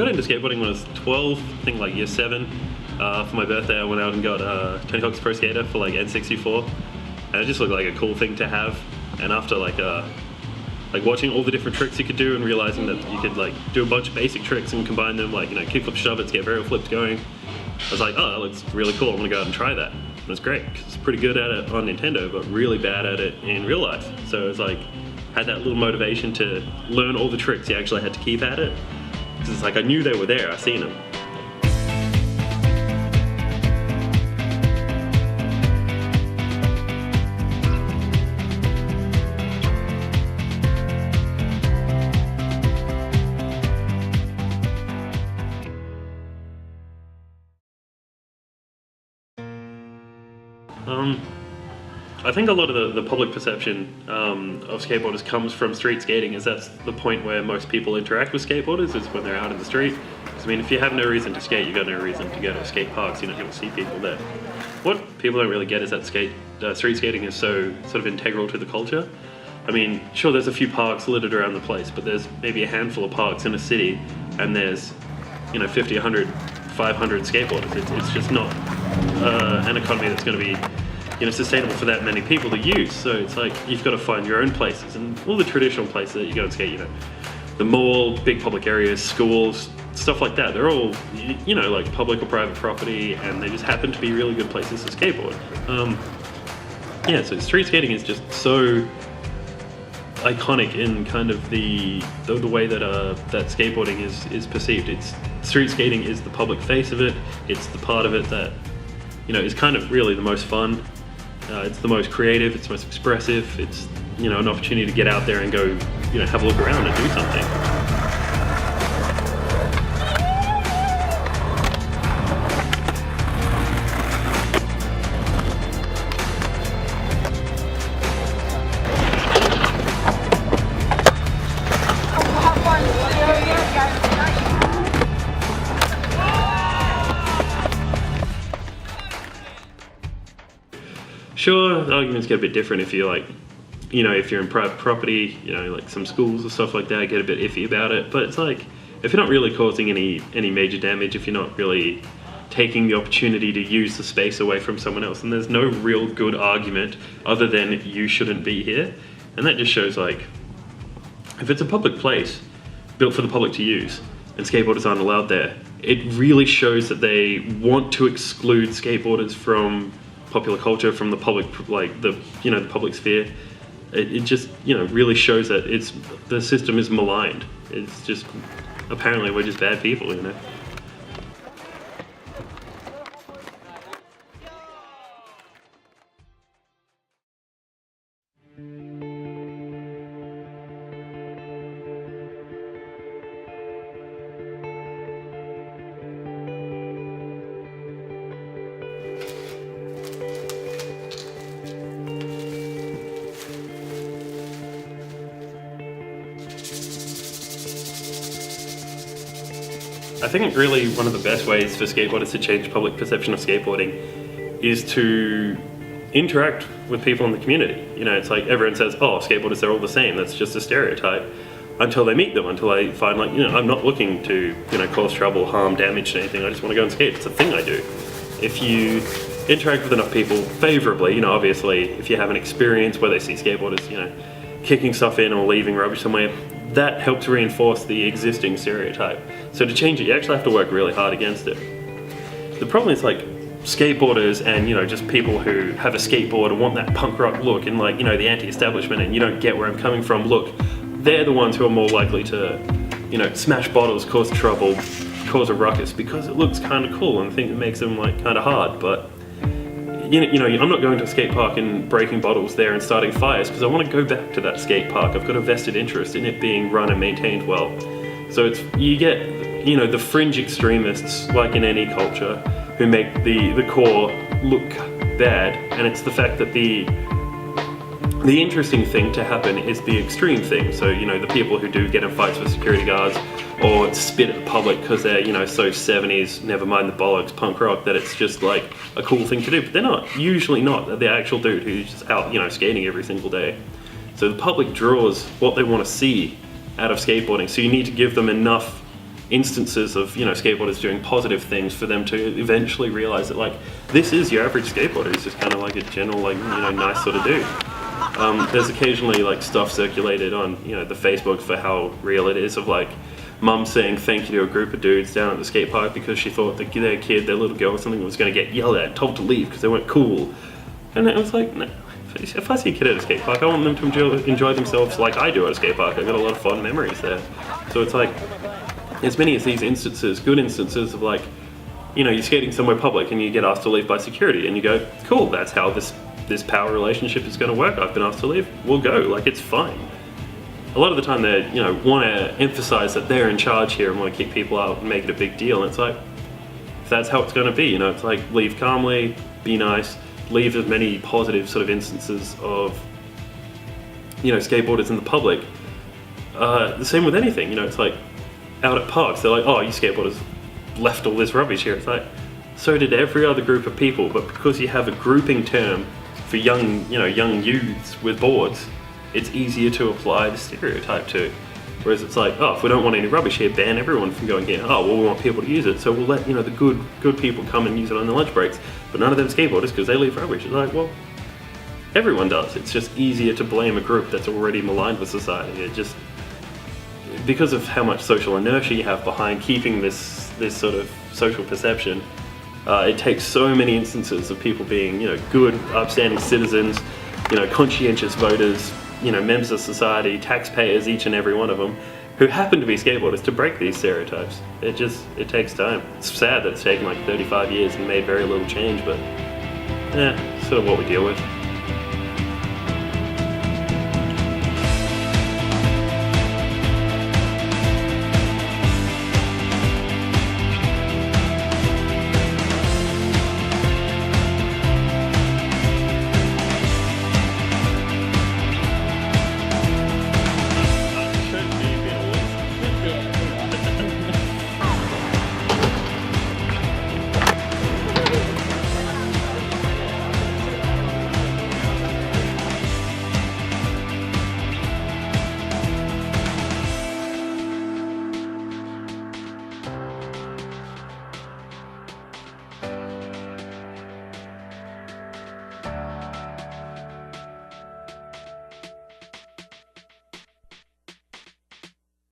got into skateboarding when I was 12, I think like year 7. For my birthday I went out and got Tony Hawk's Pro Skater for like N64, and it just looked like a cool thing to have. And after like watching all the different tricks you could do and realizing that you could like do a bunch of basic tricks and combine them, like, you know, kickflip, shove it, get varial flips going, I was like, oh, that looks really cool, I'm gonna go out and try that. And it was great, because it's pretty good at it on Nintendo, but really bad at it in real life. So it was like, had that little motivation to learn all the tricks you actually had to keep at it. Because it's like, I knew they were there, I seen them. I think a lot of the public perception of skateboarders comes from street skating, as that's the point where most people interact with skateboarders, is when they're out in the street. Because I mean, if you have no reason to skate, you've got no reason to go to skate parks, you're not going to see people there. What people don't really get is that street skating is so sort of integral to the culture. I mean, sure, there's a few parks littered around the place, but there's maybe a handful of parks in a city, and there's, you know, 50, 100, 500 skateboarders. It's just not an economy that's going to be, you know, sustainable for that many people to use. So it's like, you've got to find your own places, and all the traditional places that you go and skate, you know, the mall, big public areas, schools, stuff like that, they're all, you know, like public or private property, and they just happen to be really good places to skateboard. Yeah, so street skating is just so iconic in kind of the way that that skateboarding is perceived. Street skating is the public face of it. It's the part of it that, you know, is kind of really the most fun. It's the most creative, it's most expressive, it's, you know, an opportunity to get out there and go, you know, have a look around and do something. Sure, the arguments get a bit different if you're like, you know, if you're in private property, you know, like some schools or stuff like that get a bit iffy about it. But it's like, if you're not really causing any major damage, if you're not really taking the opportunity to use the space away from someone else, then there's no real good argument other than you shouldn't be here. And that just shows, like, if it's a public place built for the public to use and skateboarders aren't allowed there, it really shows that they want to exclude skateboarders from popular culture, from the public, like the public sphere. It just, you know, really shows that the system is maligned. It's just, apparently we're just bad people, you know. I think really one of the best ways for skateboarders to change public perception of skateboarding is to interact with people in the community. You know, it's like everyone says, oh, skateboarders, they're all the same. That's just a stereotype. Until they meet them, until they find, like, you know, I'm not looking to, you know, cause trouble, harm, damage, anything. I just want to go and skate. It's a thing I do. If you interact with enough people favorably, you know, obviously, if you have an experience where they see skateboarders, you know, kicking stuff in or leaving rubbish somewhere, that helps reinforce the existing stereotype. So to change it, you actually have to work really hard against it. The problem is, like, skateboarders and, you know, just people who have a skateboard and want that punk rock look and, like, you know, the anti-establishment and you don't get where I'm coming from look, they're the ones who are more likely to, you know, smash bottles, cause trouble, cause a ruckus, because it looks kind of cool, and I think it makes them, like, kind of hard. But you know, I'm not going to a skate park and breaking bottles there and starting fires, because I want to go back to that skate park. I've got a vested interest in it being run and maintained well. So it's, you get, you know, the fringe extremists, like in any culture, who make the core look bad, and it's the fact that the interesting thing to happen is the extreme thing. So, you know, the people who do get in fights with security guards or spit at the public because they're, you know, so 70s, never mind the bollocks, punk rock, that it's just like a cool thing to do. But they're not, usually not. They're the actual dude who's just out, you know, skating every single day. So the public draws what they want to see out of skateboarding. So you need to give them enough instances of, you know, skateboarders doing positive things for them to eventually realize that, like, this is your average skateboarder. It's just kind of like a general, like, you know, nice sort of dude. There's occasionally, like, stuff circulated on, you know, the Facebook for how real it is of, like, mum saying thank you to a group of dudes down at the skate park because she thought that their kid, their little girl or something, was going to get yelled at, told to leave because they weren't cool. And it was like, no. If I see a kid at a skate park, I want them to enjoy themselves like I do at a skate park. I've got a lot of fond memories there. So it's like, as many as these instances, good instances of, like, you know, you're skating somewhere public and you get asked to leave by security and you go, cool, that's how this power relationship is going to work. I've been asked to leave, we'll go, like, it's fine. A lot of the time they, you know, want to emphasize that they're in charge here and want to kick people out and make it a big deal. And it's like, if that's how it's going to be, you know, it's like, leave calmly, be nice, leave as many positive sort of instances of, you know, skateboarders in the public. The same with anything, you know, it's like, out at parks, they're like, oh, you skateboarders left all this rubbish here. It's like, so did every other group of people, but because you have a grouping term for young youths with boards, it's easier to apply the stereotype to. Whereas it's like, oh, if we don't want any rubbish here, ban everyone from going here. Oh, well, we want people to use it, so we'll let, you know, the good people come and use it on their lunch breaks, but none of them skateboarders because they leave rubbish. It's like, well, everyone does. It's just easier to blame a group that's already maligned with society. It just, because of how much social inertia you have behind keeping this sort of social perception, it takes so many instances of people being, you know, good, upstanding citizens, you know, conscientious voters, you know, members of society, taxpayers, each and every one of them, who happen to be skateboarders, to break these stereotypes. It takes time. It's sad that it's taken like 35 years and made very little change, but sort of what we deal with.